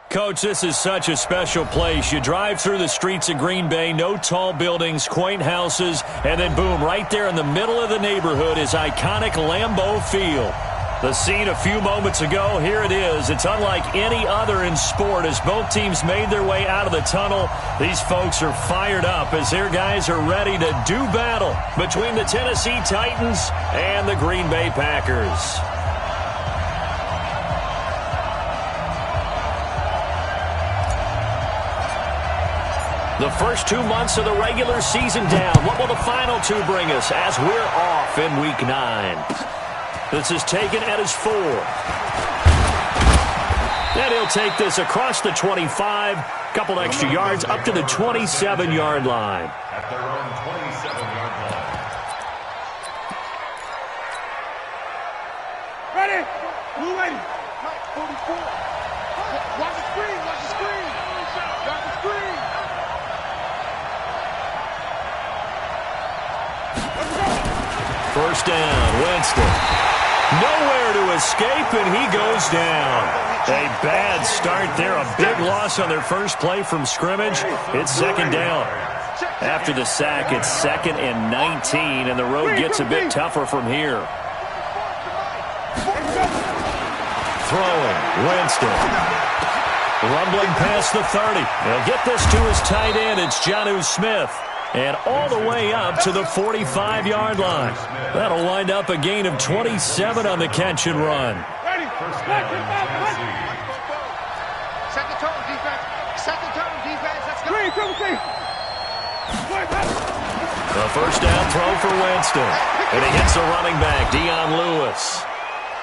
Coach, this is such a special place. You drive through the streets of Green Bay, no tall buildings, quaint houses, and then boom, right there in the middle of the neighborhood is iconic Lambeau Field. The scene a few moments ago, here it is. It's unlike any other in sport as both teams made their way out of the tunnel. These folks are fired up as their guys are ready to do battle between the Tennessee Titans and the Green Bay Packers. The first 2 months of the regular season down. What will the final two bring us as we're off in Week 9? This is taken at his 4. And he'll take this across the 25, couple extra yards up to the 27-yard line. At their own 27-yard line. Ready? Blue lady. 44. Watch the screen. Watch the screen. Watch the screen. First down, Winston. Nowhere to escape, and he goes down. A bad start there, a big loss on their first play from scrimmage. It's second down. After the sack, it's 2nd and 19, and the road gets a bit tougher from here. Throwing, Winston. Rumbling past the 30. He'll get this to his tight end. It's Jonnu Smith. And all the way up to the 45-yard line. That'll wind up a gain of 27 on the catch and run. Second tone defense. Second tone defense. Let's go. The first down throw for Winston. And he hits the running back, Dion Lewis.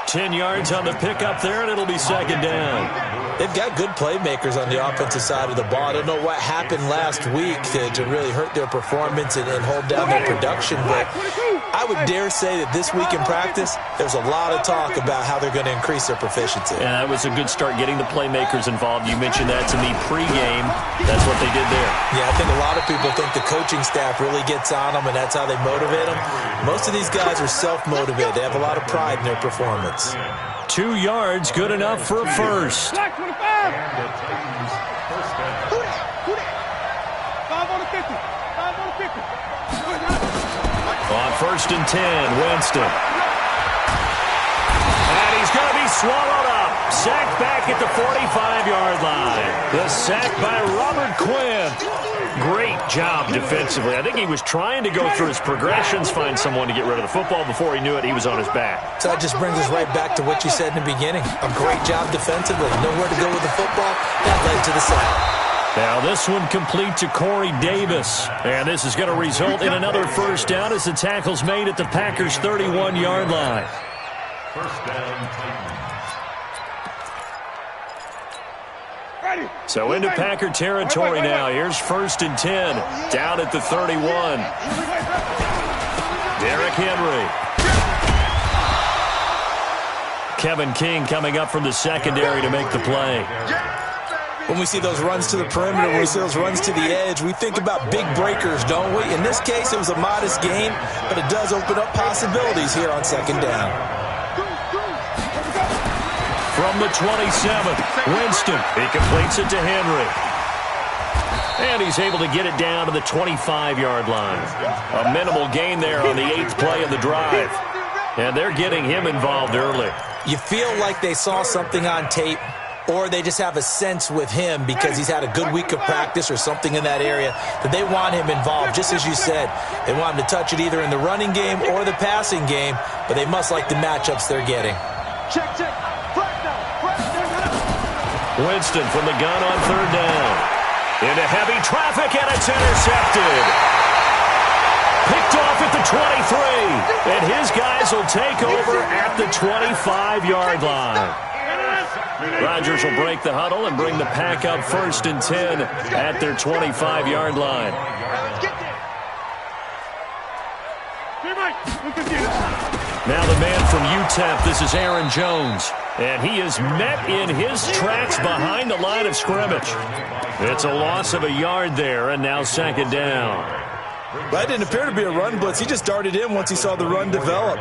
10 yards on the pickup there, and it'll be second down. They've got good playmakers on the offensive side of the ball. I don't know what happened last week to really hurt their performance and hold down their production, but I would dare say that this week in practice, there's a lot of talk about how they're going to increase their proficiency. Yeah, that was a good start getting the playmakers involved. You mentioned that to me pregame. That's what they did there. Yeah, I think a lot of people think the coaching staff really gets on them, and that's how they motivate them. Most of these guys are self-motivated. They have a lot of pride in their performance. 2 yards, good enough for a first. Black 25. 5 on the 50. 5 on the 50. On 1st and 10, Winston. And he's going to be swallowed up. Sacked back at the 45-yard line. The sack by Robert Quinn. Great job defensively. I think he was trying to go through his progressions, find someone to get rid of the football. Before he knew it, he was on his back. So that just brings us right back to what you said in the beginning. A great job defensively. Nowhere to go with the football. That led to the sack. Now this one complete to Corey Davis. And this is going to result in another first down as the tackle's made at the Packers' 31-yard line. First down, Titans. So into Packer territory now. Here's 1st and 10. Down at the 31. Derrick Henry. Kevin King coming up from the secondary to make the play. When we see those runs to the perimeter, when we see those runs to the edge, we think about big breakers, don't we? In this case, it was a modest gain, but it does open up possibilities here on second down. From the 27th, Winston. He completes it to Henry. And he's able to get it down to the 25-yard line. A minimal gain there on the 8th play of the drive. And they're getting him involved early. You feel like they saw something on tape, or they just have a sense with him because he's had a good week of practice or something in that area that they want him involved. Just as you said, they want him to touch it either in the running game or the passing game, but they must like the matchups they're getting. Check. Winston from the gun on 3rd down. Into heavy traffic, and it's intercepted. Picked off at the 23. And his guys will take over at the 25-yard line. Rodgers will break the huddle and bring the pack up 1st and 10 at their 25-yard line. Now the man from UTEP, this is Aaron Jones. And he is met in his tracks behind the line of scrimmage. It's a loss of a yard there, and now second down. That didn't appear to be a run blitz. He just darted in once he saw the run develop.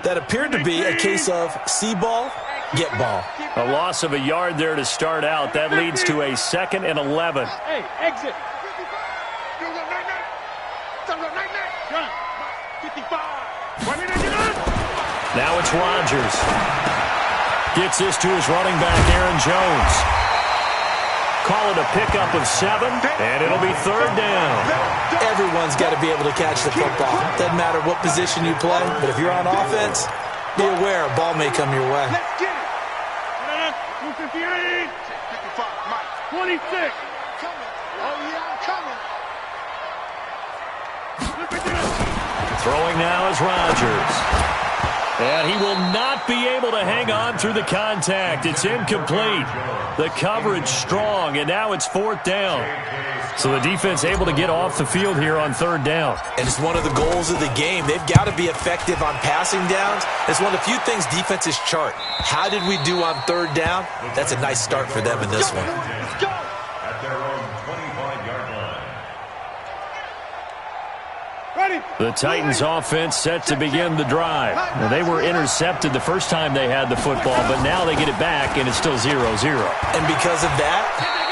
That appeared to be a case of see ball, get ball. A loss of a yard there to start out. That leads to a 2nd and 11. Hey, exit. 55. Now it's Rodgers. Gets this to his running back, Aaron Jones. Call it a pickup of 7, and it'll be 3rd down. Everyone's got to be able to catch the football. Doesn't matter what position you play, but if you're on offense, be aware a ball may come your way. Let's get it. 258. 55, Mike. 26. Coming. Oh, yeah, I'm coming. Throwing now is Rodgers. And he will not be able to hang on through the contact. It's incomplete. The coverage strong, and now it's 4th down. So the defense able to get off the field here on 3rd down. And it's one of the goals of the game. They've got to be effective on passing downs. It's one of the few things defenses chart. How did we do on 3rd down? That's a nice start for them in this one. Let's go. At their own 25-yard line. Ready. The Titans offense set to begin the drive. Now, they were intercepted the first time they had the football, but now they get it back, and it's still 0-0. And because of that,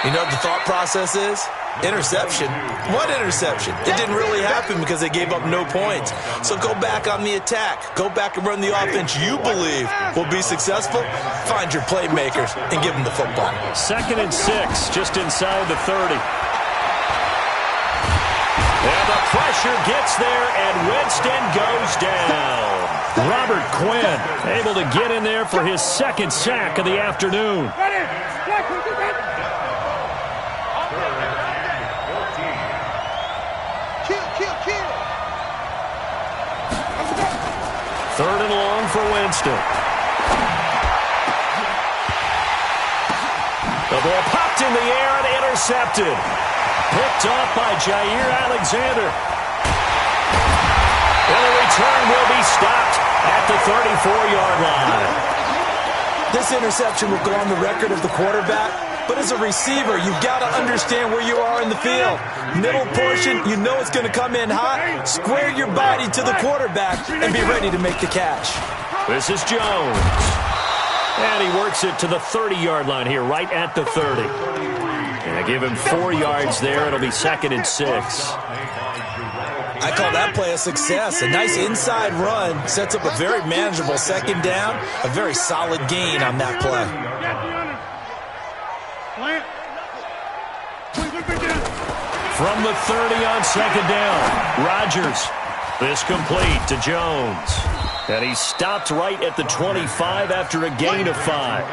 you know what the thought process is? Interception. What interception? It didn't really happen because they gave up no points. So go back on the attack. Go back and run the offense you believe will be successful. Find your playmakers and give them the football. 2nd and 6, just inside the 30. And the pressure gets there, and Winston goes down. Robert Quinn able to get in there for his 2nd sack of the afternoon. Ready. Kill. 3rd and long for Winston. The ball popped in the air and intercepted. Picked off by Jair Alexander. And the return will be stopped at the 34-yard line. This interception will go on the record of the quarterback, but as a receiver, you've got to understand where you are in the field. Middle portion, you know it's going to come in hot. Square your body to the quarterback and be ready to make the catch. This is Jones. And he works it to the 30-yard line here, right at the 30. And I give him 4 yards there. It'll be 2nd and 6. I call that play a success. A nice inside run sets up a very manageable 2nd down. A very solid gain on that play. From the 30 on 2nd down, Rodgers. This complete to Jones. And he stopped right at the 25 after a gain of 5.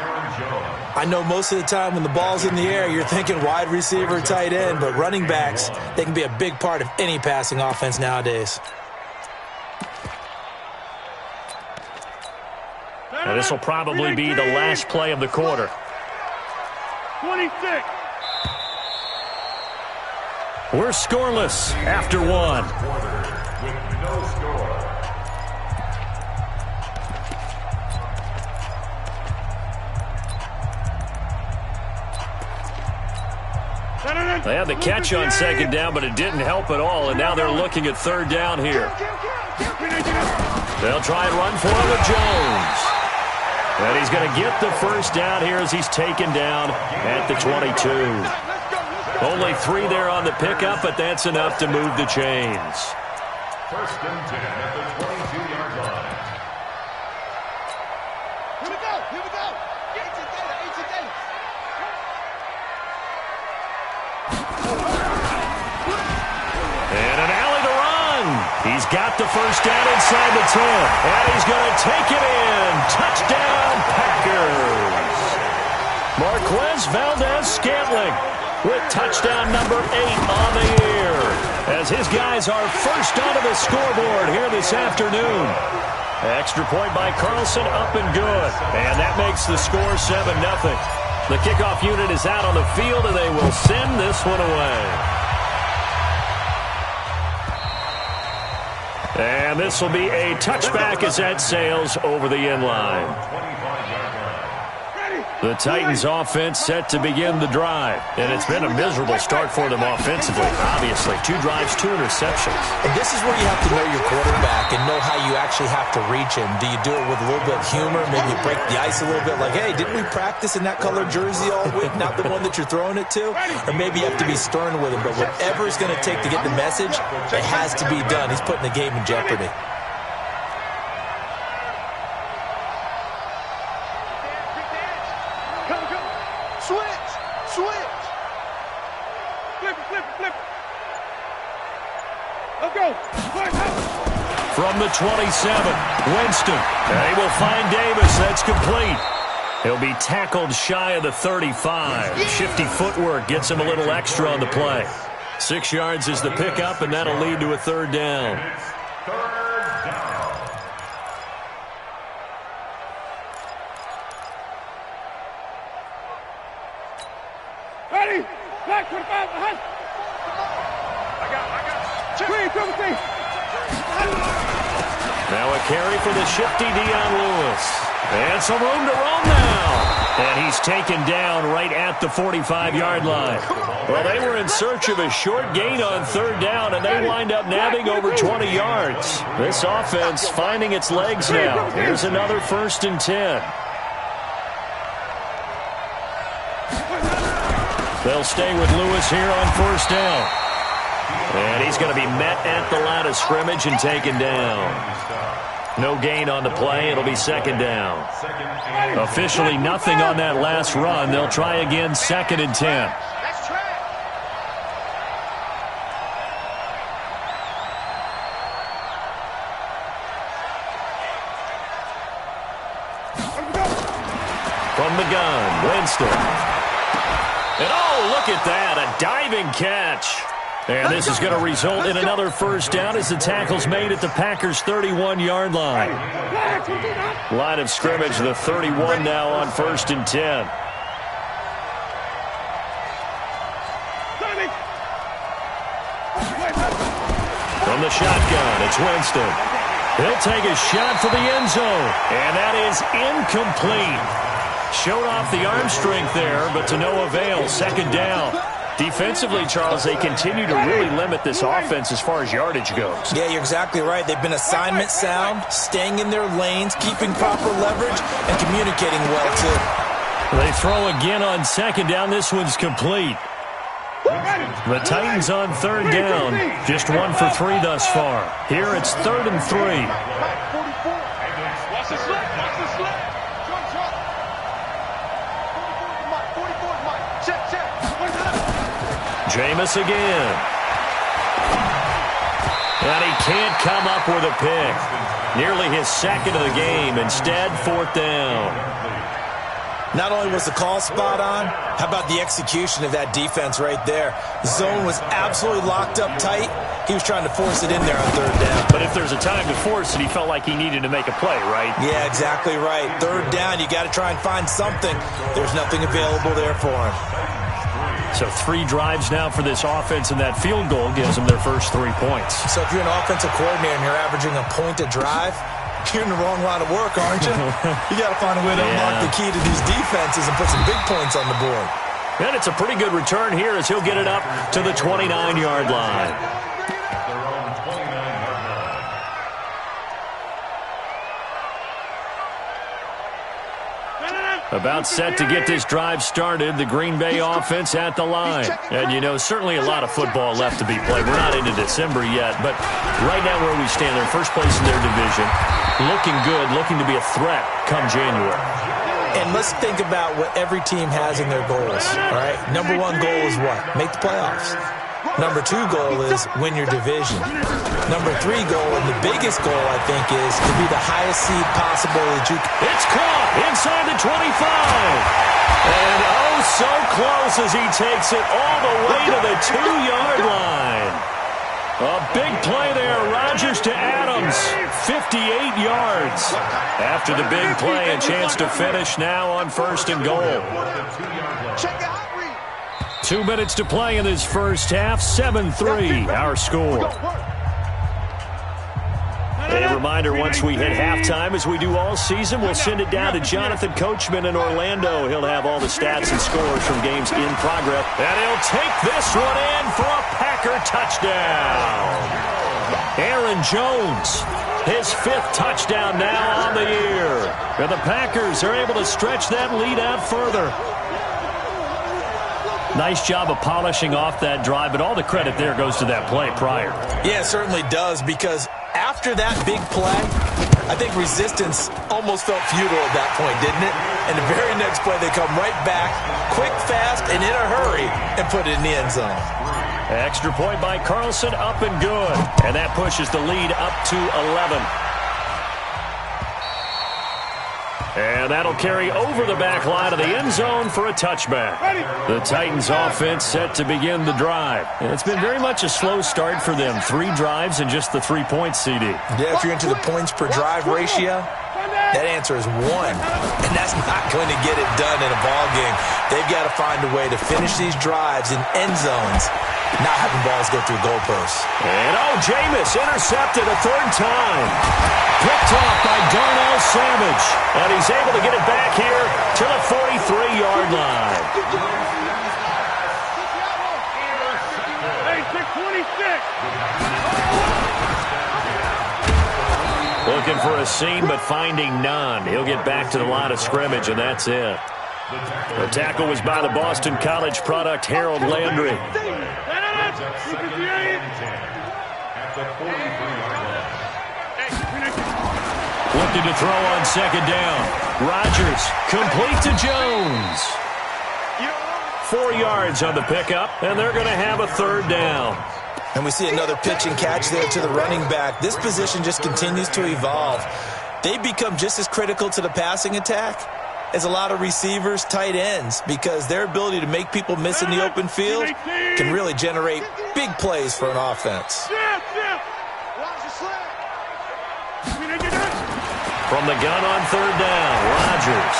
I know most of the time when the ball's in the air, you're thinking wide receiver, tight end, but running backs, they can be a big part of any passing offense nowadays. Now this will probably be the last play of the quarter. 26. We're scoreless after 1. With no score. They had the catch on 2nd down, but it didn't help at all, and now they're looking at 3rd down here. They'll try and run for it with Jones. And he's going to get the 1st down here as he's taken down at the 22. Only 3 there on the pickup, but that's enough to move the chains. 1st and 10 at the 22-yard line. Here we go. And an alley to run. He's got the 1st down inside the 10. And he's going to take it in. Touchdown, Packers. Marquez Valdez-Scantling with touchdown number 8 on the year, as his guys are first onto the scoreboard here this afternoon. Extra point by Carlson, up and good. And that makes the score 7-0. The kickoff unit is out on the field, and they will send this one away. And this will be a touchback as that sails over the end line. 25-yard line. Ready. The Titans offense set to begin the drive. And it's been a miserable start for them offensively, obviously. 2 drives, 2 interceptions. And this is where you have to know your quarterback and know how you actually have to reach him. Do you do it with a little bit of humor? Maybe you break the ice a little bit like, hey, didn't we practice in that colored jersey all week? Not the one that you're throwing it to? Or maybe you have to be stern with him. But whatever it's going to take to get the message, it has to be done. He's putting the game in jeopardy. From the 27, Winston. And he will find Davis. That's complete. He'll be tackled shy of the 35. Shifty footwork gets him a little extra on the play. 6 yards is the pickup, and that'll lead to a 3rd down. Ready? Black 25 behind. I got. Clean, double team. Now a carry for the shifty Dion Lewis. And some room to roam now. And he's taken down right at the 45-yard line. Well, they were in search of a short gain on 3rd down, and they wind up nabbing over 20 yards. This offense finding its legs now. Here's another 1st and 10. They'll stay with Lewis here on 1st down. And he's going to be met at the line of scrimmage and taken down. No gain on the play. It'll be 2nd down. Officially nothing on that last run. They'll try again 2nd and 10. From the gun, Winston. And oh, look at that, a diving catch. And this is going to result in another 1st down as the tackle's made at the Packers' 31-yard line. Line of scrimmage, the 31 now on 1st and 10. From the shotgun, it's Winston. He'll take a shot for the end zone. And that is incomplete. Showed off the arm strength there, but to no avail. 2nd down. Defensively, Charles, they continue to really limit this offense as far as yardage goes. Yeah, you're exactly right. They've been assignment sound, staying in their lanes, keeping proper leverage, and communicating well, too. They throw again on 2nd down. This one's complete. The Titans on 3rd down. Just 1 for 3 thus far. Here it's 3rd and 3. Watch the slip. Watch the slip. Check. Jameis again. And he can't come up with a pick. Nearly his 2nd of the game. Instead, 4th down. Not only was the call spot on, how about the execution of that defense right there? The zone was absolutely locked up tight. He was trying to force it in there on 3rd down. But if there's a time to force it, he felt like he needed to make a play, right? Yeah, exactly right. 3rd down, you got to try and find something. There's nothing available there for him. So 3 drives now for this offense, and that field goal gives them their first 3 points. So if you're an offensive coordinator and you're averaging a point a drive, you're in the wrong line of work, aren't you? You got to find a way to unlock the key to these defenses and put some big points on the board. And it's a pretty good return here as he'll get it up to the 29-yard line. About set to get this drive started, the Green Bay offense at the line. And, you know, certainly a lot of football left to be played. We're not into December yet, but right now where we stand, they're first place in their division. Looking good, looking to be a threat come January. And let's think about what every team has in their goals, all right? Number 1 goal is what? Make the playoffs. Number 2 goal is win your division. Number 3 goal, and the biggest goal, I think, is to be the highest seed possible that you can. It's caught inside the 25. And oh, so close as he takes it all the way to the 2-yard line. A big play there. Rodgers to Adams. 58 yards. After the big play, a chance to finish now on 1st and goal. 2 minutes to play in this first half. 7-3, our score. A reminder, once we hit halftime, as we do all season, we'll send it down to Jonathan Coachman in Orlando. He'll have all the stats and scores from games in progress. And he'll take this one in for a Packer touchdown. Aaron Jones, his 5th touchdown now on the year. And the Packers are able to stretch that lead out further. Nice job of polishing off that drive, but all the credit there goes to that play prior. Yeah, it certainly does, because after that big play, I think resistance almost felt futile at that point, didn't it? And the very next play, they come right back, quick, fast, and in a hurry, and put it in the end zone. Extra point by Carlson, up and good. And that pushes the lead up to 11. And that'll carry over the back line of the end zone for a touchback. The Titans offense set to begin the drive. And it's been very much a slow start for them. 3 drives and just the 3 points, CD. Yeah, if you're into the points per drive ratio, that answer is 1. And that's not going to get it done in a ball game. They've got to find a way to finish these drives in end zones, not having balls go through goalposts. And Jameis intercepted a 3rd time. Picked off by Darnell Savage. And he's able to get it back here to the 43-yard line. Hey, 626. Looking for a seam, but finding none. He'll get back to the line of scrimmage, and that's it. The tackle was by the Boston College product, Harold Landry. Looking to throw on 2nd down. Rodgers, complete to Jones. 4 yards on the pickup, and they're going to have a 3rd down. And we see another pitch and catch there to the running back. This position just continues to evolve. They become just as critical to the passing attack as a lot of receivers, tight ends, because their ability to make people miss in the open field can really generate big plays for an offense. From the gun on 3rd down, Rodgers.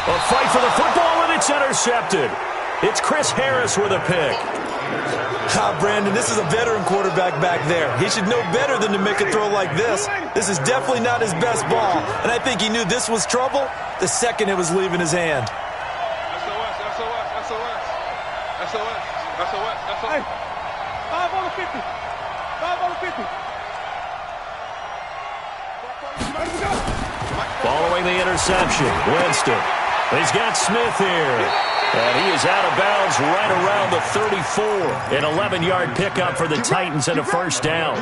A fight for the football, and it's intercepted. It's Chris Harris with a pick. Brandon, this is a veteran quarterback back there. He should know better than to make a throw like this. This is definitely not his best ball, and I think he knew this was trouble the second it was leaving his hand. Hey, 5 on the 50. 5 on the 50. Following the interception, Winston. He's got Smith here. And he is out of bounds right around the 34. An 11-yard pickup for the Titans and a 1st down.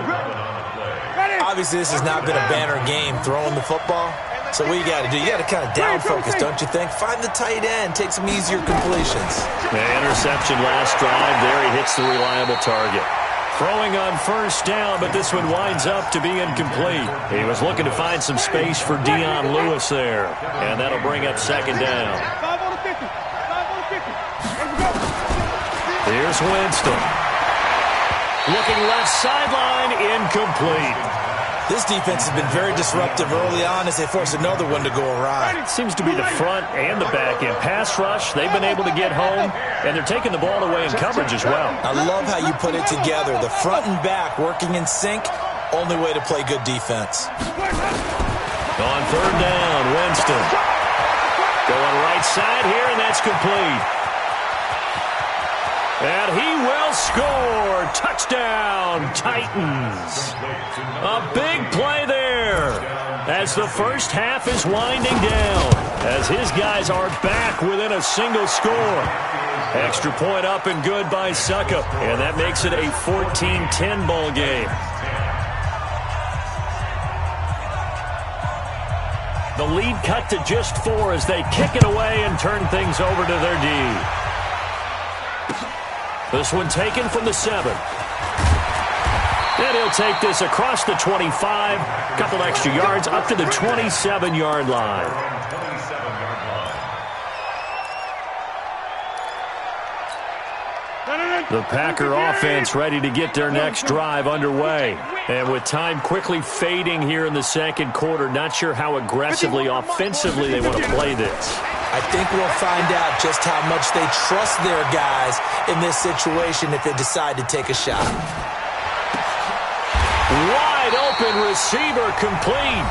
Obviously, this has not been a banner game throwing the football. So what you got to do, you got to kind of down focus, don't you think? Find the tight end, take some easier completions. The interception last drive. There he hits the reliable target. Throwing on 1st down, but this one winds up to be incomplete. He was looking to find some space for Dion Lewis there. And that'll bring up 2nd down. 5 on the 50. 5 on the 50. Here's Winston. Looking left sideline, incomplete. This defense has been very disruptive early on as they force another one to go awry. It seems to be the front and the back end. Pass rush, they've been able to get home, and they're taking the ball away in coverage as well. I love how you put it together. The front and back working in sync, only way to play good defense. On 3rd down, Winston. Going right side here, and that's complete. And he will score. Touchdown, Titans. A big play there as the first half is winding down, as his guys are back within a single score. Extra point up and good by Suckup, and that makes it a 14-10 ball game. The lead cut to just 4 as they kick it away and turn things over to their D. This one taken from the 7. And he'll take this across the 25. Couple extra yards up to the 27-yard line. The Packer offense ready to get their next drive underway. And with time quickly fading here in the 2nd quarter, not sure how aggressively, offensively they want to play this. I think we'll find out just how much they trust their guys in this situation if they decide to take a shot. Wide open receiver complete.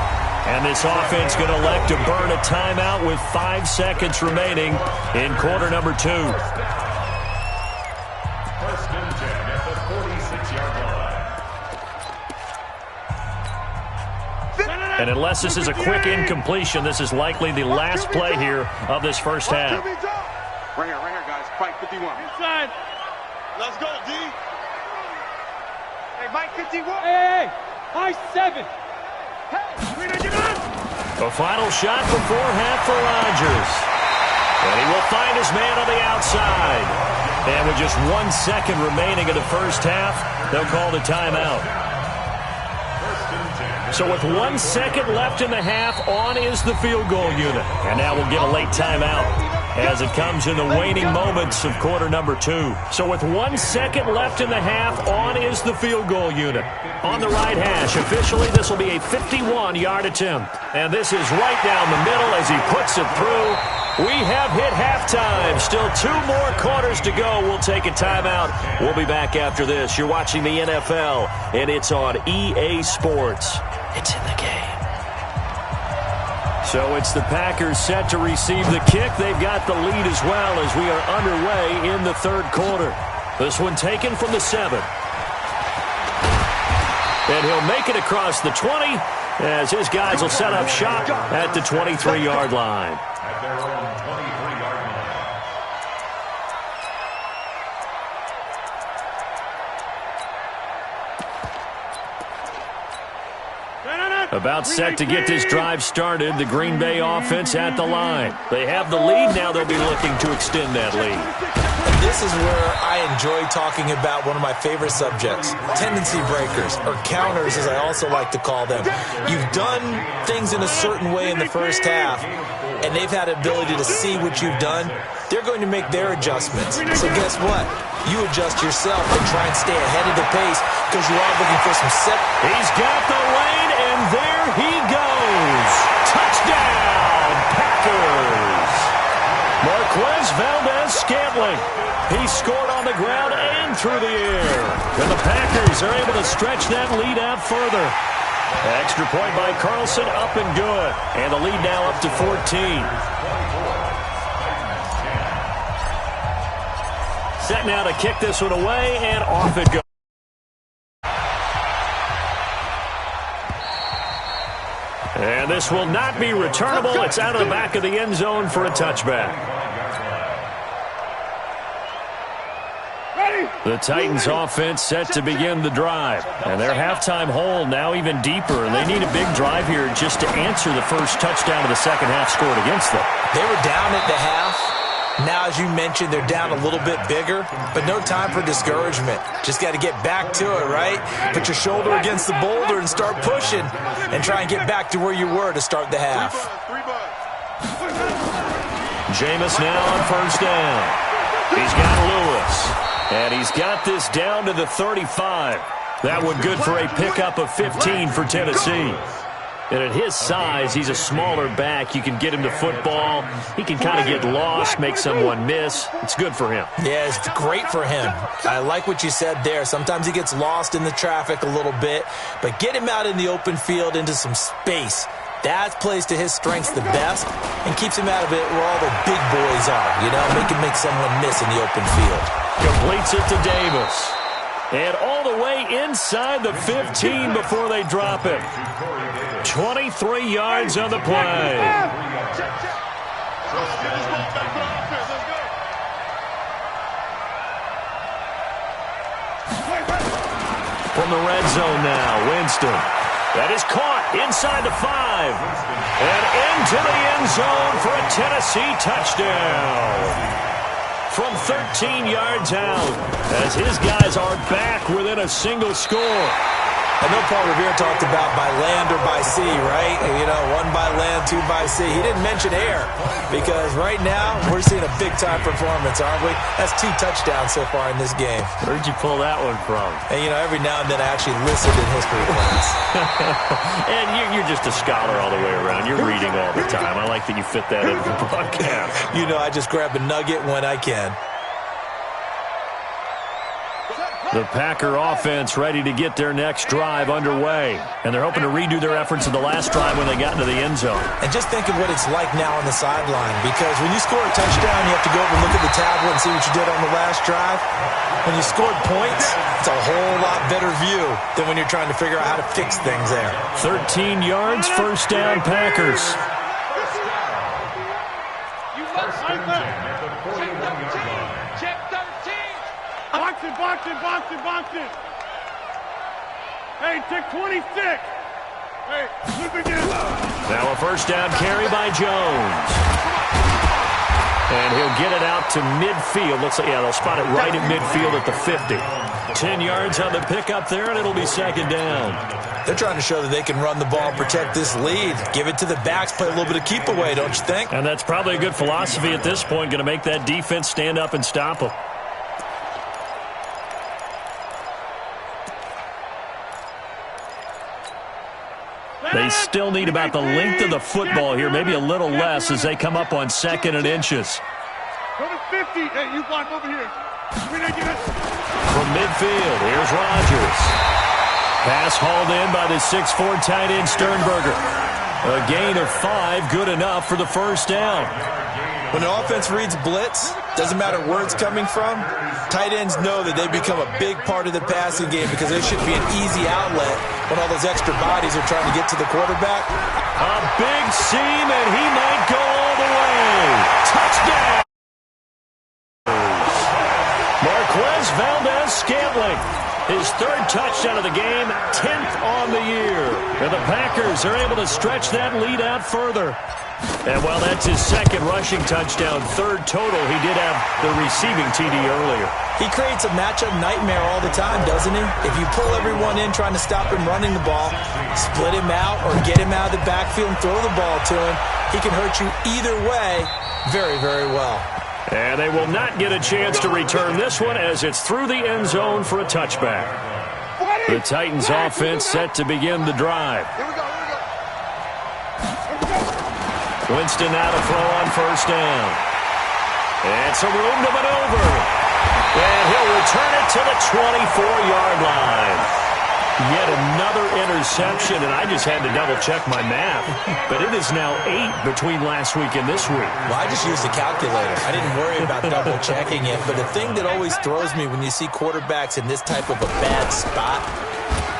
And this offense going to elect to burn a timeout with 5 seconds remaining in quarter number 2. First and 10 at the 46-yard line. And unless this is a quick incompletion, this is likely the last play here of this first half. Right here, guys. Fight 51. Inside. Let's go, D. Hey, Mike 51. Hey, Mike 7. A final shot before half for Rodgers. And he will find his man on the outside. And with just 1 second remaining in the first half, they'll call the timeout. So with 1 second left in the half, on is the field goal unit. And now we'll get a late timeout as it comes in the waning moments of quarter number 2. So with 1 second left in the half, on is the field goal unit. On the right hash, officially this will be a 51-yard attempt. And this is right down the middle as he puts it through. We have hit halftime. Still 2 more quarters to go. We'll take a timeout. We'll be back after this. You're watching the NFL, and it's on EA Sports. It's in the game. So it's the Packers set to receive the kick. They've got the lead as well as we are underway in the third quarter. This one taken from the 7. And he'll make it across the 20 as his guys will set up shop at the 23-yard line. At their own 23-yard line. About set to get this drive started, the Green Bay offense at the line. They have the lead now. They'll be looking to extend that lead. And this is where I enjoy talking about one of my favorite subjects, tendency breakers, or counters as I also like to call them. You've done things in a certain way in the first half, and they've had the ability to see what you've done. They're going to make their adjustments. So guess what? You adjust yourself and try and stay ahead of the pace because you are looking for some set. He's got the lane, and there he goes. Touchdown, Packers. Marquez Valdez-Scantling. He scored on the ground and through the air. And the Packers are able to stretch that lead out further. Extra point by Carlson, up and good. And the lead now up to 14. Set now to kick this one away, and off it goes. And this will not be returnable. It's out of the back of the end zone for a touchback. The Titans offense set to begin the drive. And their halftime hole now even deeper. And they need a big drive here just to answer the first touchdown of the second half scored against them. They were down at the half. Now, as you mentioned, they're down a little bit bigger, but no time for discouragement. Just got to get back to it, right? Put your shoulder against the boulder and start pushing and try and get back to where you were to start the half. Jameis now on first down. He's got Lewis, and he's got this down to the 35. That one good for a pickup of 15 for Tennessee. And at his size, he's a smaller back. You can get him to football. He can kind of get lost, make someone miss. It's good for him. Yeah, it's great for him. I like what you said there. Sometimes he gets lost in the traffic a little bit, but get him out in the open field into some space. That plays to his strengths the best and keeps him out of it where all the big boys are, you know, make someone miss in the open field. Completes it to Davis. And all the way inside the 15 before they drop it. 23 yards on the play. From the red zone now, Winston. That is caught inside the 5. And into the end zone for a Tennessee touchdown. From 13 yards out, as his guys are back within a single score. I know Paul Revere talked about by land or by sea, right? You know, 1 by land, 2 by sea. He didn't mention air because right now we're seeing a big-time performance, aren't we? That's 2 touchdowns so far in this game. Where'd you pull that one from? And, you know, every now and then I actually listened in history class. And you're just a scholar all the way around. You're reading all the time. I like that you fit that into the broadcast. You know, I just grab a nugget when I can. The Packer offense ready to get their next drive underway. And they're hoping to redo their efforts in the last drive when they got into the end zone. And just think of what it's like now on the sideline, because when you score a touchdown, you have to go over and look at the tablet and see what you did on the last drive. When you scored points, it's a whole lot better view than when you're trying to figure out how to fix things there. 13 yards, first down, Packers. Box it. Hey, take 26. Hey, look again. Now a first down carry by Jones. And he'll get it out to midfield. Looks like, yeah, they'll spot it right at midfield at the 50. 10 yards on the pickup there, and it'll be second down. They're trying to show that they can run the ball and protect this lead. Give it to the backs, play a little bit of keep away, don't you think? And that's probably a good philosophy at this point, going to make that defense stand up and stop them. They still need about the length of the football here, maybe a little less as they come up on 2nd and inches. Go to 50. Hey, you block over here. From midfield, here's Rodgers. Pass hauled in by the 6'4" tight end Sternberger. A gain of 5, good enough for the first down. When an offense reads blitz, doesn't matter where it's coming from, tight ends know that they become a big part of the passing game because there should be an easy outlet when all those extra bodies are trying to get to the quarterback. A big seam, and he might go all the way. Touchdown! Marquez Valdez-Scantling. His 3rd touchdown of the game, 10th on the year. And the Packers are able to stretch that lead out further. And while that's his 2nd rushing touchdown, 3rd total, he did have the receiving TD earlier. He creates a matchup nightmare all the time, doesn't he? If you pull everyone in trying to stop him running the ball, split him out or get him out of the backfield and throw the ball to him, he can hurt you either way very, very well. And they will not get a chance to return this one as it's through the end zone for a touchback. The Titans offense set to begin the drive. Winston now to throw on first down. And some room to maneuver. And he'll return it to the 24-yard line. Yet another interception, and I just had to double-check my math. But it is now 8 between last week and this week. Well, I just used a calculator. I didn't worry about double-checking it. But the thing that always throws me when you see quarterbacks in this type of a bad spot,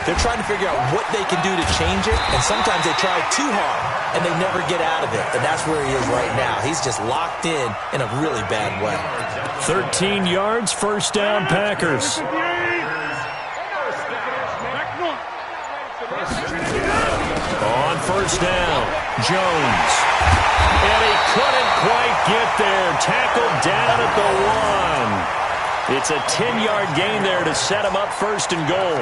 they're trying to figure out what they can do to change it, and sometimes they try too hard, and they never get out of it. And that's where he is right now. He's just locked in a really bad way. 13 yards, first down, Packers. On first down, Jones. And he couldn't quite get there. Tackled down at the 1. It's a 10-yard gain there to set him up first and goal.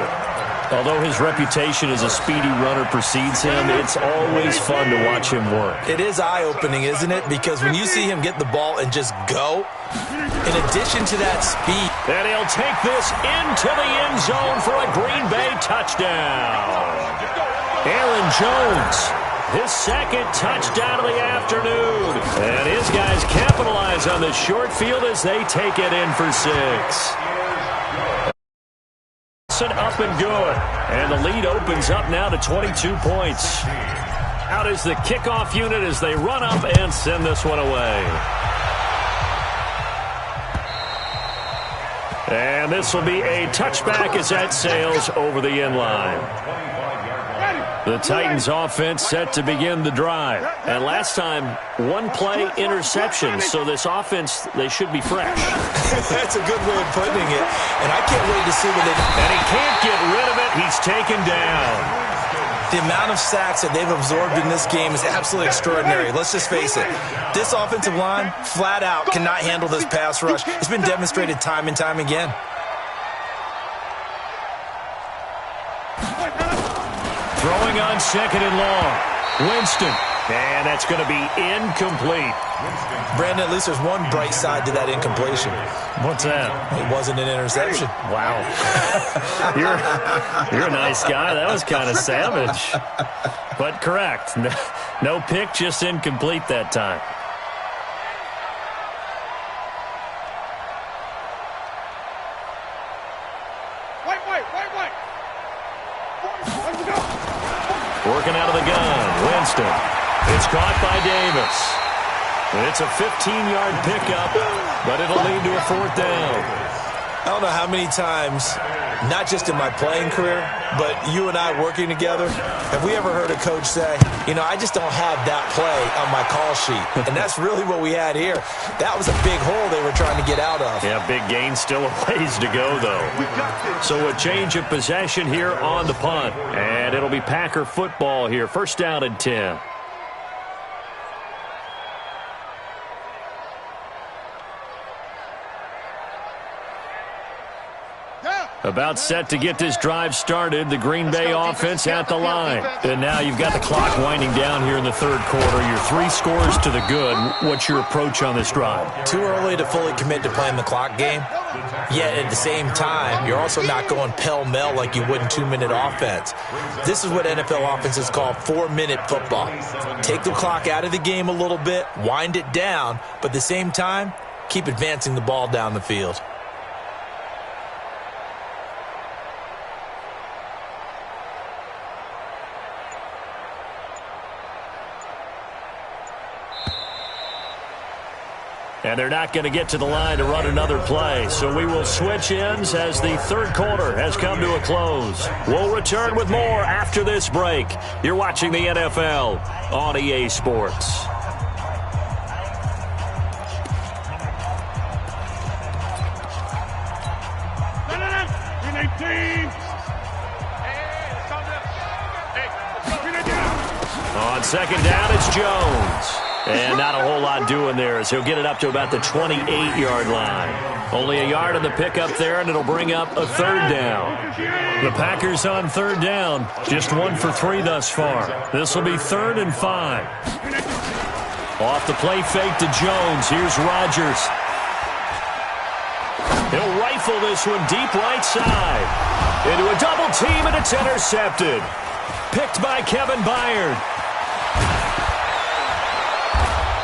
Although his reputation as a speedy runner precedes him, it's always fun to watch him work. It is eye-opening, isn't it? Because when you see him get the ball and just go, in addition to that speed. And he'll take this into the end zone for a Green Bay touchdown. Aaron Jones, his 2nd touchdown of the afternoon. And his guys capitalize on the short field as they take it in for 6. Up and good. And the lead opens up now to 22 points. Out is the kickoff unit as they run up and send this one away. And this will be a touchback as that sails over the end line. The Titans offense set to begin the drive. And last time, 1-play interception. So this offense, they should be fresh. That's a good way of putting it. And I can't wait to see what they do. And he can't get rid of it. He's taken down. The amount of sacks that they've absorbed in this game is absolutely extraordinary. Let's just face it. This offensive line, flat out, cannot handle this pass rush. It's been demonstrated time and time again. Throwing on 2nd and long. Winston. And that's going to be incomplete. Brandon, at least there's one bright side to that incompletion. What's that? It wasn't an interception. Wow. You're a nice guy. That was kind of savage. But correct. No pick, just incomplete that time. working out of the gun. Winston. It's caught by Davis. It's a 15-yard pickup, but it'll lead to a 4th down. I don't know how many times, not just in my playing career, but you and I working together, have we ever heard a coach say, you know, I just don't have that play on my call sheet. And that's really what we had here. That was a big hole they were trying to get out of. Yeah, big gain, still a ways to go, though. So a change of possession here on the punt. And it'll be Packer football here. 1st down and 10. About set to get this drive started. The Green Bay offense at the line. And now you've got the clock winding down here in the 3rd quarter. You're 3 scores to the good. What's your approach on this drive? Too early to fully commit to playing the clock game. Yet at the same time, you're also not going pell-mell like you would in 2-minute offense. This is what NFL offenses call 4-minute football. Take the clock out of the game a little bit, wind it down, but at the same time, keep advancing the ball down the field. And they're not going to get to the line to run another play. So we will switch ends as the 3rd quarter has come to a close. We'll return with more after this break. You're watching the NFL on EA Sports. On 2nd down, it's Jones. And not a whole lot doing there as he'll get it up to about the 28-yard line. Only a yard on the pickup there, and it'll bring up a 3rd down. The Packers on 3rd down, just 1 for 3 thus far. This will be 3rd and 5. Off the play fake to Jones. Here's Rodgers. He'll rifle this one deep right side. Into a double team, and it's intercepted. Picked by Kevin Byard.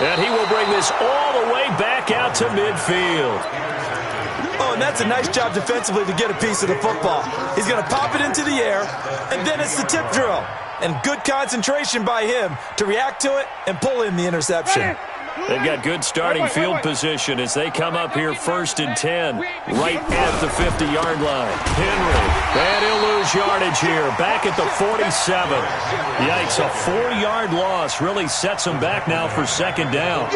And he will bring this all the way back out to midfield. Oh, and that's a nice job defensively to get a piece of the football. He's going to pop it into the air, and then it's the tip drill. And good concentration by him to react to it and pull in the interception. They've got good starting field position as they come up here 1st and 10, right at the 50-yard line. Henry, and he'll lose yardage here, back at the 47. Yikes, a 4-yard loss really sets them back now for 2nd down.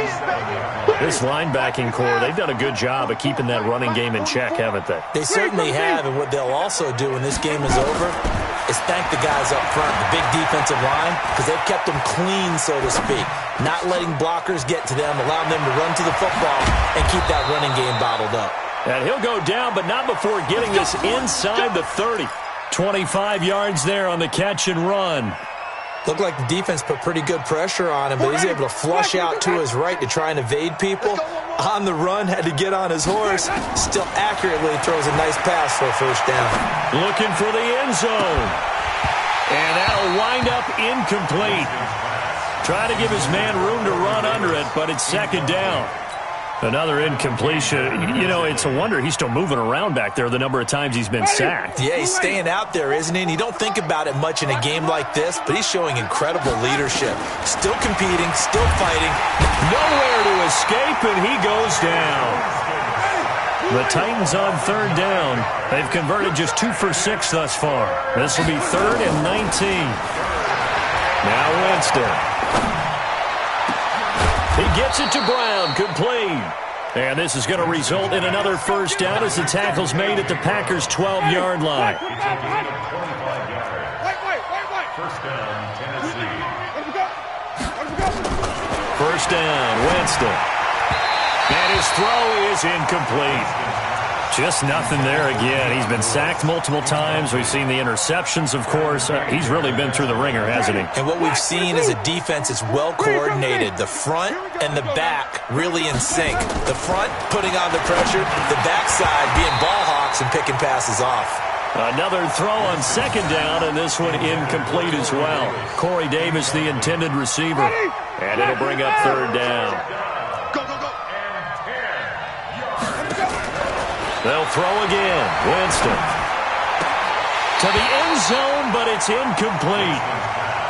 This linebacking core, they've done a good job of keeping that running game in check, haven't they? They certainly have, and what they'll also do when this game is over is thank the guys up front, the big defensive line, because they've kept them clean, so to speak. Not letting blockers get to them, allowing them to run to the football and keep that running game bottled up. And he'll go down, but not before getting this inside the 30. 25 yards there on the catch and run. Looked like the defense put pretty good pressure on him, but he's able to flush out to his right to try and evade people. On the run, had to get on his horse. Still accurately throws a nice pass for a 1st down. Looking for the end zone. And that'll wind up incomplete. Try to give his man room to run under it, but it's 2nd down. Another incompletion. You know, it's a wonder he's still moving around back there the number of times he's been sacked. Yeah, he's staying out there, isn't he? And you don't think about it much in a game like this, but he's showing incredible leadership. Still competing, still fighting. Nowhere to escape, and he goes down. The Titans on 3rd down. They've converted just 2 for 6 thus far. This will be 3rd and 19. Now Winston. He gets it to Brown, complete. And this is going to result in another 1st down as the tackle's made at the Packers' 12-yard line. Wait. 1st down, Tennessee. 1st down, Winston. And his throw is incomplete. Just nothing there again. He's been sacked multiple times. We've seen the interceptions, of course. He's really been through the ringer, hasn't he? And what we've seen is a defense that's well coordinated. The front and the back really in sync. The front putting on the pressure, the backside being ball hawks and picking passes off. Another throw on 2nd down, and this one incomplete as well. Corey Davis, the intended receiver. And it'll bring up 3rd down. They'll throw again. Winston. To the end zone, but it's incomplete.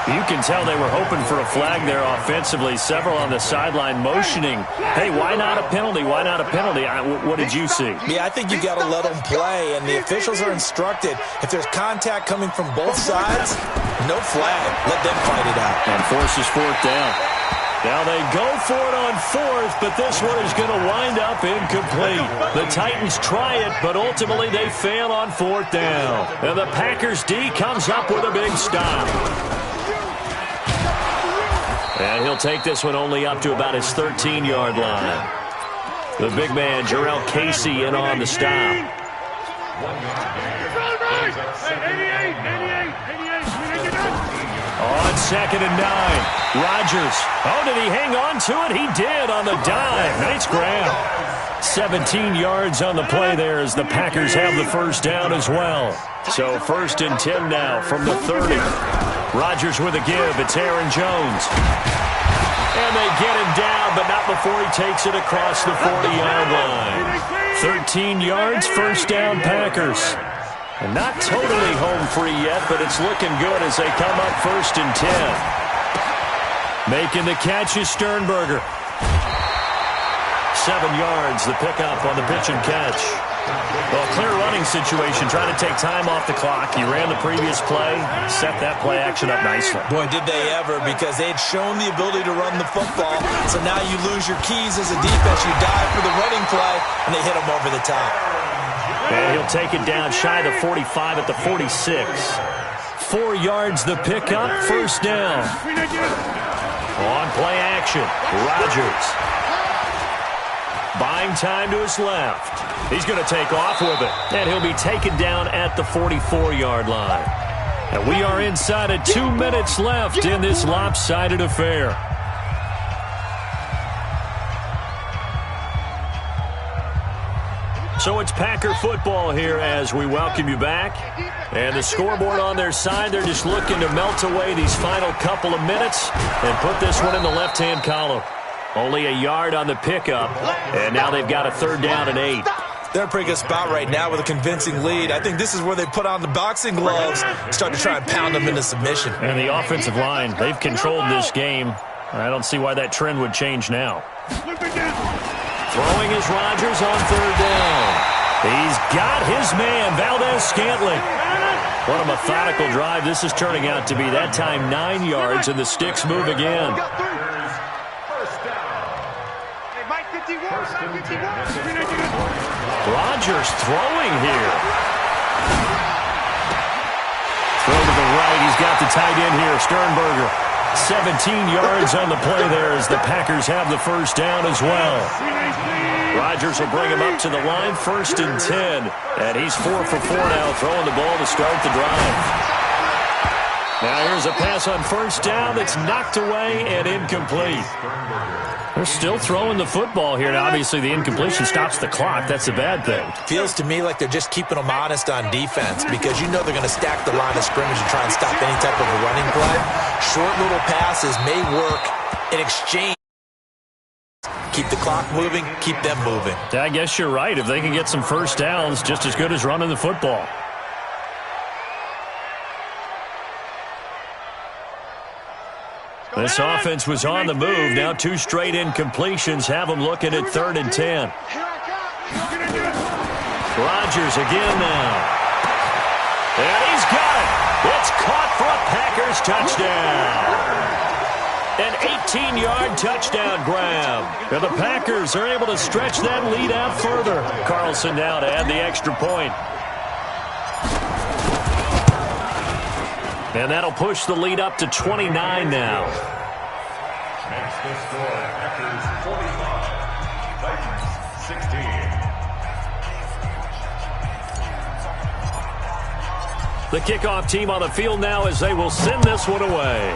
You can tell they were hoping for a flag there offensively. Several on the sideline motioning, hey, why not a penalty? Why not a penalty? What did you see? Yeah, I think you got to let them play, and the officials are instructed. If there's contact coming from both sides, no flag. Let them fight it out. And forces fourth down. Now they go for it on fourth, but this one is going to wind up incomplete. The Titans try it, but ultimately they fail on fourth down. And the Packers D comes up with a big stop. And he'll take this one only up to about his 13-yard line. The big man, Jarrell Casey, in on the stop. On 2nd and 9. Rodgers. Oh, did he hang on to it? He did on the dive. Nice grab. 17 yards on the play there as the Packers have the first down as well. So 1st and 10 now from the 30. Rodgers with a give. It's Aaron Jones. And they get him down, but not before he takes it across the 40-yard line. 13 yards, first down Packers. And not totally home free yet, but it's looking good as they come up 1st and 10. Making the catch is Sternberger. 7 yards, the pickup on the pitch and catch. Well, clear running situation, trying to take time off the clock. He ran the previous play, set that play action up nicely. Boy, did they ever, because they had shown the ability to run the football. So now you lose your keys as a defense. You dive for the running play, and they hit him over the top. And he'll take it down shy of the 45 at the 46. 4 yards, the pickup, first down. On play action, Rodgers. Buying time to his left. He's going to take off with it. And he'll be taken down at the 44-yard line. And we are inside of 2 minutes left in this lopsided affair. So it's Packer football here as we welcome you back. And the scoreboard on their side, they're just looking to melt away these final couple of minutes and put this one in the left-hand column. Only a yard on the pickup, and now they've got a 3rd down and 8. They're in a pretty good spot right now with a convincing lead. I think this is where they put on the boxing gloves and start to try and pound them into submission. And the offensive line, they've controlled this game. I don't see why that trend would change now. Throwing is Rodgers on 3rd down. He's got his man, Valdez-Scantling. What a methodical drive this is turning out to be. That time 9 yards, and the sticks move again. Rodgers throwing here. Throw to the right. He's got the tight end here, Sternberger. 17 yards on the play there as the Packers have the first down as well. Rodgers will bring him up to the line, 1st and 10. And he's 4 for 4 now, throwing the ball to start the drive. Now here's a pass on 1st down that's knocked away and incomplete. They're still throwing the football here. Now, obviously, the incompletion stops the clock. That's a bad thing. Feels to me like they're just keeping them honest on defense because you know they're going to stack the line of scrimmage and try and stop any type of a running play. Short little passes may work in exchange. Keep the clock moving, keep them moving. I guess you're right. If they can get some first downs, just as good as running the football. This offense was on the move. Now 2 straight incompletions have them looking at 3rd and 10. Rodgers again now. And he's got it. It's caught for a Packers touchdown. An 18-yard touchdown grab. And the Packers are able to stretch that lead out further. Carlson now to add the extra point. And that'll push the lead up to 29 now. Makes the score Packers 45, Titans 16. The kickoff team on the field now as they will send this one away.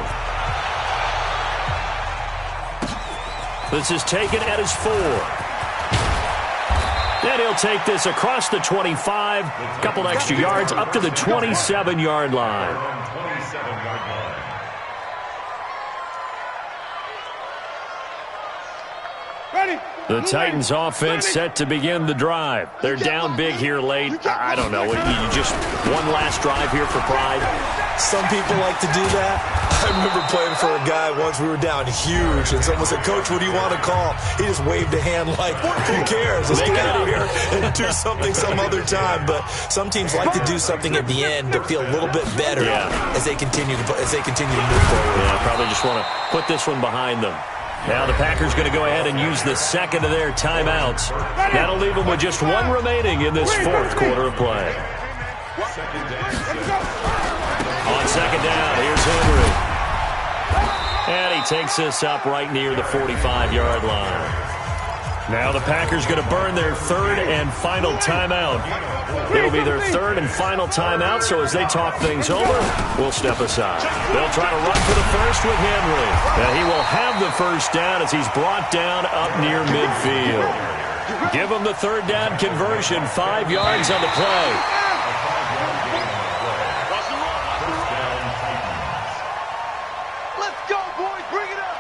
This is taken at his 4. And he'll take this across the 25, a couple extra yards up to the 27-yard line. The Titans offense set to begin the drive. They're down big here late. I don't know. You just one last drive here for pride? Some people like to do that. I remember playing for a guy once. We were down huge, and someone said, "Coach, what do you want to call?" He just waved a hand like, "Who cares? Let's get out of here and do something some other time." But some teams like to do something at the end to feel a little bit better as they continue to move forward. Yeah, probably just want to put this one behind them. Now the Packers going to go ahead and use the second of their timeouts. That'll leave them with just one remaining in this fourth quarter of play. On second down, here's Henry. And he takes this up right near the 45-yard line. Now the Packers going to burn their third and final timeout. It'll be their third and final timeout, so as they talk things over, we'll step aside. They'll try to run for the first with Henry. And he will have the first down as he's brought down up near midfield. Give him the third down conversion, 5 yards on the play. Let's go, boys. Bring it up.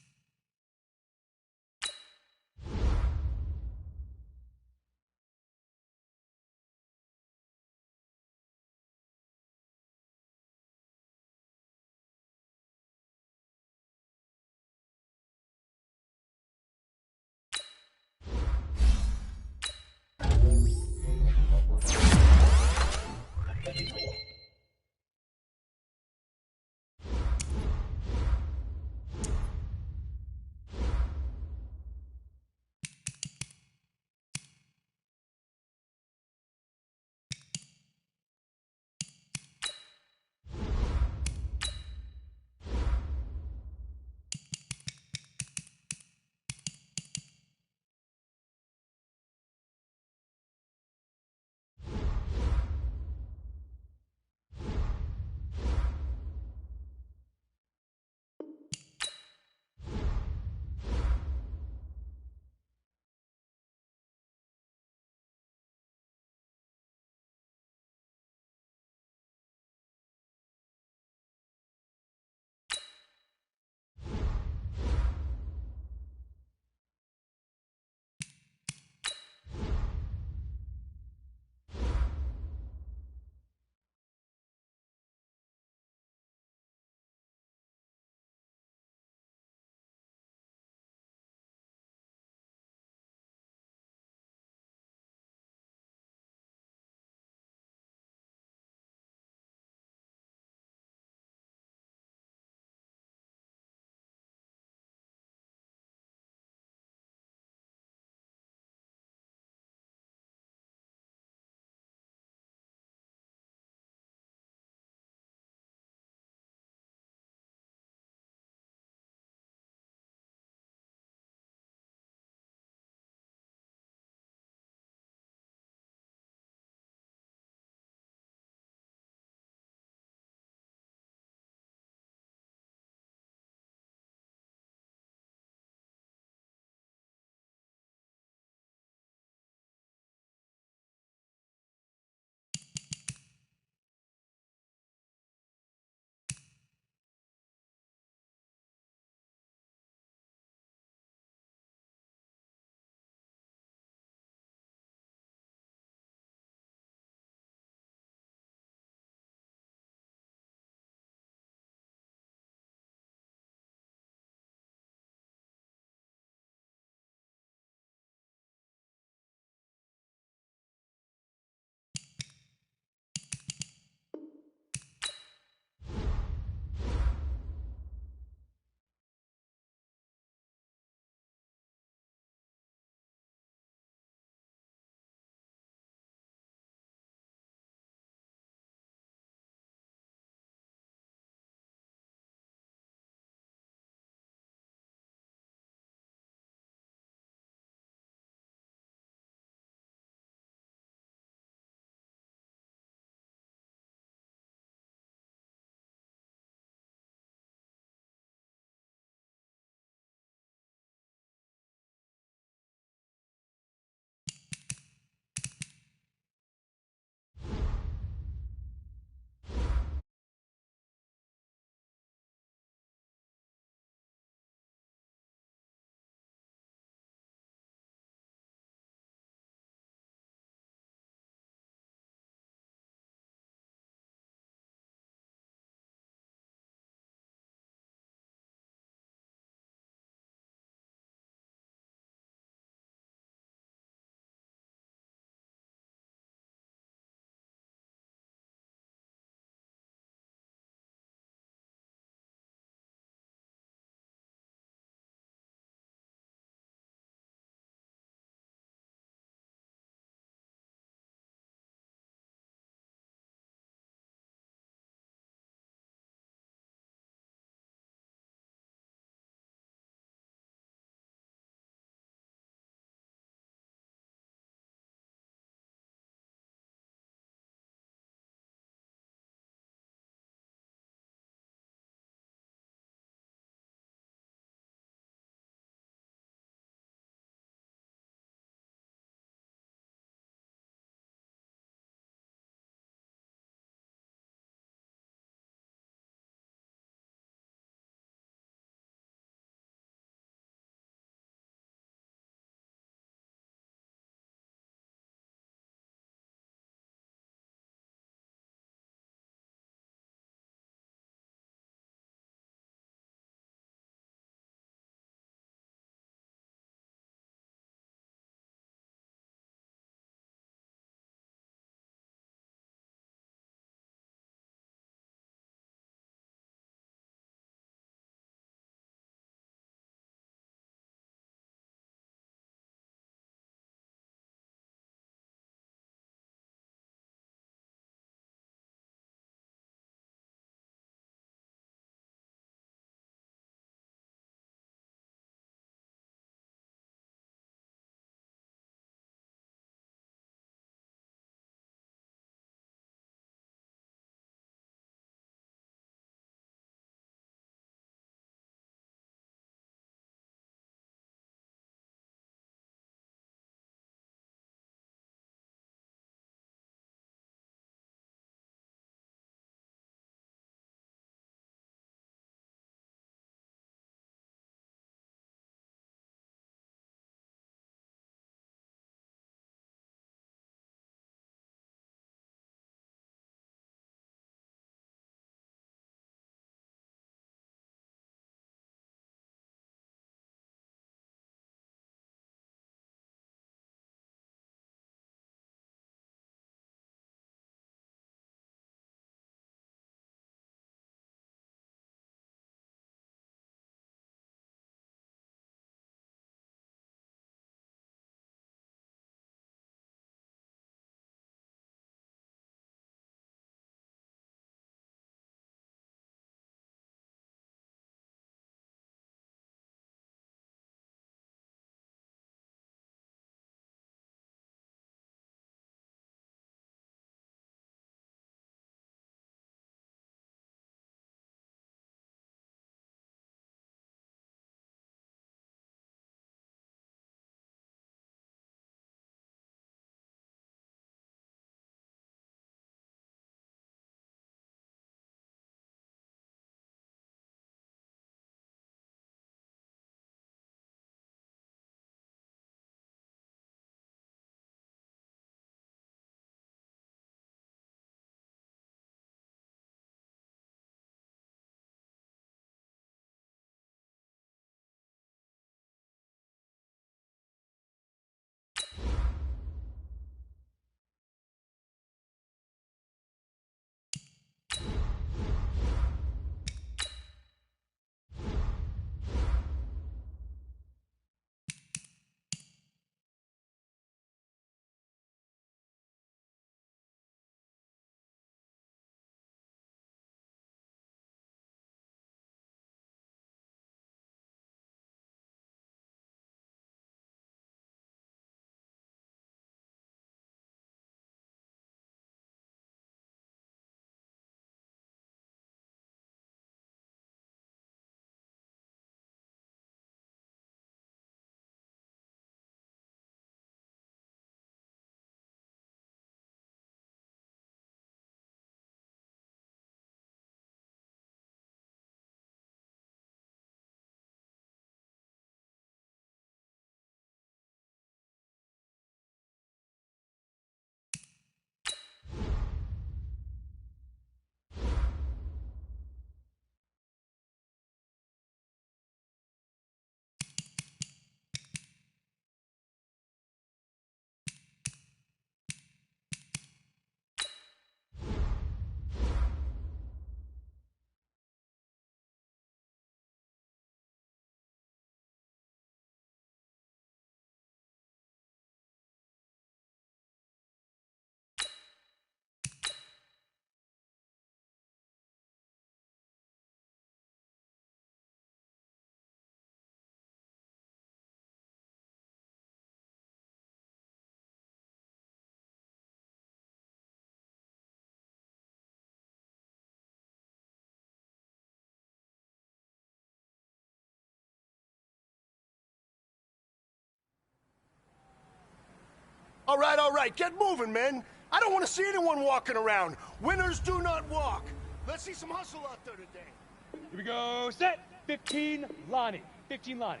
All right. Get moving, man. I don't want to see anyone walking around. Winners do not walk. Let's see some hustle out there today. Here we go. Set. 15, Lonnie. 15, Lonnie.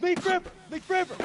Leaf River.